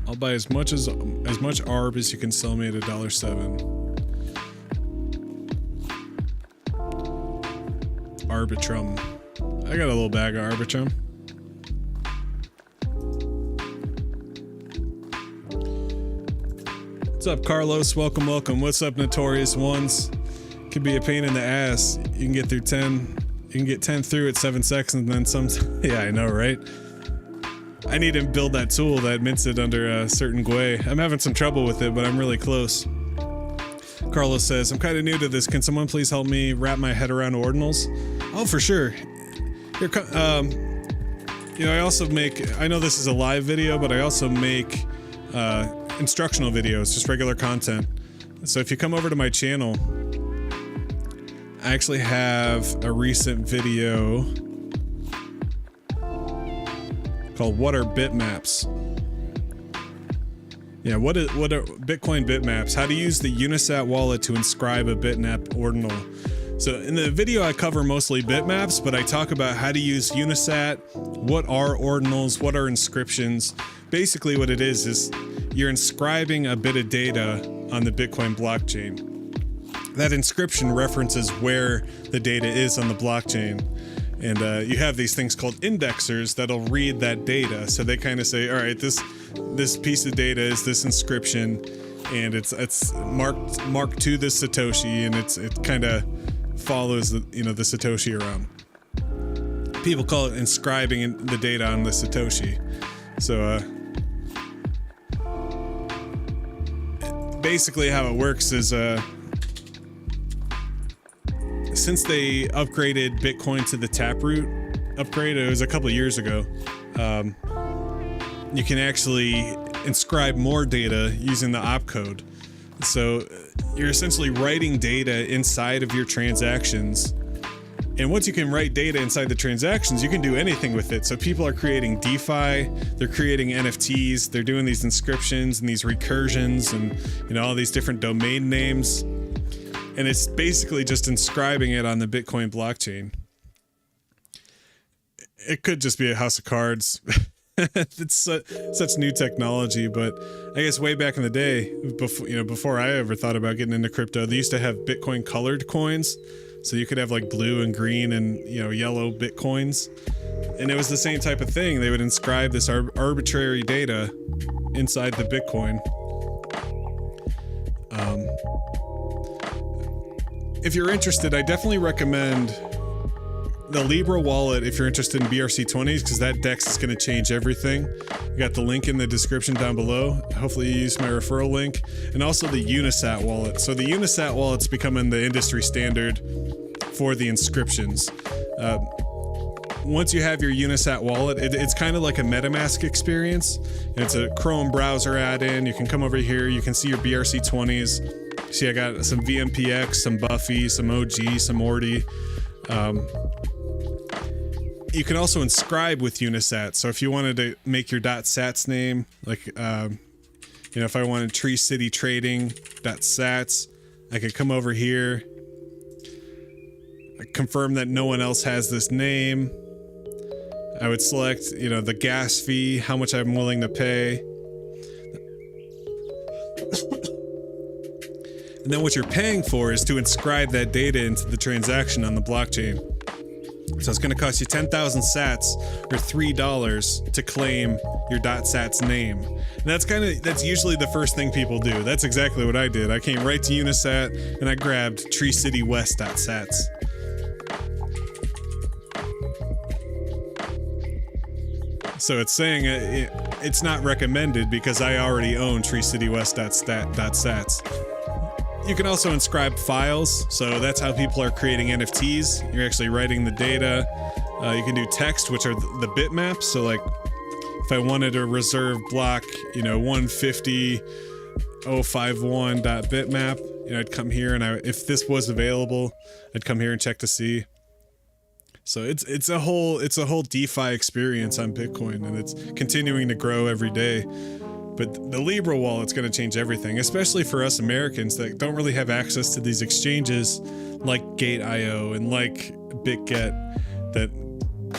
I'll buy as much ARB as you can sell me at $1.07. Arbitrum. I got a little bag of Arbitrum. What's up, Carlos? Welcome, welcome. What's up, Notorious Ones? Could be a pain in the ass. You can get through 10. You can get 10 through at 7 seconds and then some. Yeah, I know, right? I need to build that tool that mints it under a certain Gwei. I'm having some trouble with it, but I'm really close. Carlos says, I'm kind of new to this. Can someone please help me wrap my head around ordinals? Oh, for sure. Here, you know, I also make, I know this is a live video, but I also make instructional videos, just regular content. So if you come over to my channel, I actually have a recent video called What Are Bitmaps? Yeah, what are Bitcoin bitmaps? How to use the Unisat wallet to inscribe a bitmap ordinal. So in the video I cover mostly bitmaps, but I talk about how to use Unisat, what are ordinals, what are inscriptions. Basically what it is you're inscribing a bit of data on the Bitcoin blockchain. That inscription references where the data is on the blockchain. And you have these things called indexers that'll read that data. So they kind of say, all right, this piece of data is this inscription, and it's marked to this Satoshi, and it kind of follows the the Satoshi around. People call it inscribing the data on the Satoshi. So basically how it works is since they upgraded Bitcoin to the Taproot upgrade, it was a couple of years ago. you can actually inscribe more data using the opcode. So you're essentially writing data inside of your transactions. And once you can write data inside the transactions, you can do anything with it. So people are creating DeFi, they're creating NFTs, they're doing these inscriptions and these recursions and, you know, all these different domain names. And it's basically just inscribing it on the Bitcoin blockchain. It could just be a house of cards. It's such new technology, but I guess way back in the day, before I ever thought about getting into crypto, they used to have Bitcoin colored coins. So you could have like blue and green and, you know, yellow Bitcoins. And it was the same type of thing. They would inscribe this arbitrary data inside the Bitcoin. If you're interested, I definitely recommend the Libre wallet if you're interested in BRC-20s, because that DEX is going to change everything. You got the link in the description down below. Hopefully you use my referral link. And also the Unisat wallet. So the Unisat wallet's becoming the industry standard for the inscriptions. Once you have your Unisat wallet, it's kind of like a MetaMask experience. It's a Chrome browser add-in. You can come over here, you can see your BRC-20s. See, I got some VMPX, some Buffy, some OG, some Ordi. You can also inscribe with Unisat. So if you wanted to make your .sats name, like, you know, if I wanted TreeCityTrading.sats, I could come over here, confirm that no one else has this name. I would select, you know, the gas fee, how much I'm willing to pay. And then what you're paying for is to inscribe that data into the transaction on the blockchain. So it's going to cost you 10,000 sats or $3 to claim your .sats name. And that's usually the first thing people do. That's exactly what I did. I came right to Unisat and I grabbed TreeCityWes.sats. So it's saying it's not recommended because I already own TreeCityWes.sats. You can also inscribe files, so that's how people are creating NFTs. You're actually writing the data. You can do text, which are the bitmaps. So like, if I wanted to reserve block, you know, 150.051.bitmap, you know, I'd come here and if this was available, I'd come here and check to see. So it's a whole DeFi experience on Bitcoin, and it's continuing to grow every day. But the Libre wallet's going to change everything, especially for us Americans that don't really have access to these exchanges like Gate.io and like BitGet, that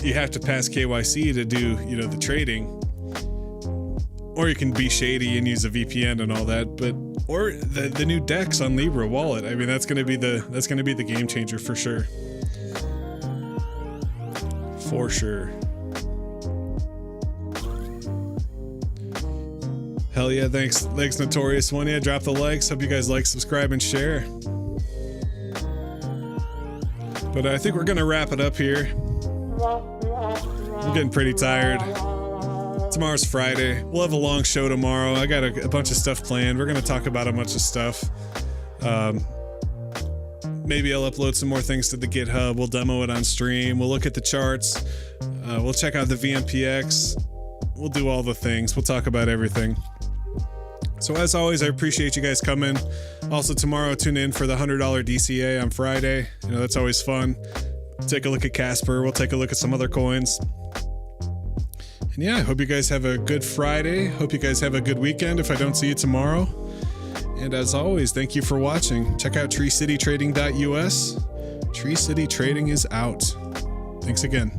you have to pass KYC to do, you know, the trading. Or you can be shady and use a VPN and all that, but or the new DEX on Libre wallet. I mean, that's going to be the game changer for sure. For sure. Hell yeah, thanks Notorious One. Yeah, drop the likes. Hope you guys like, subscribe, and share. But I think we're gonna wrap it up here. I'm getting pretty tired. Tomorrow's Friday. We'll have a long show tomorrow. I got a bunch of stuff planned. We're gonna talk about a bunch of stuff. Maybe I'll upload some more things to the GitHub. We'll demo it on stream. We'll look at the charts. We'll check out the VMPX. We'll do all the things. We'll talk about everything. So as always, I appreciate you guys coming. Also tomorrow, tune in for the $100 DCA on Friday. You know, that's always fun. Take a look at Casper. We'll take a look at some other coins. And yeah, I hope you guys have a good Friday. Hope you guys have a good weekend if I don't see you tomorrow. And as always, thank you for watching. Check out TreeCityTrading.us. Tree City Trading is out. Thanks again.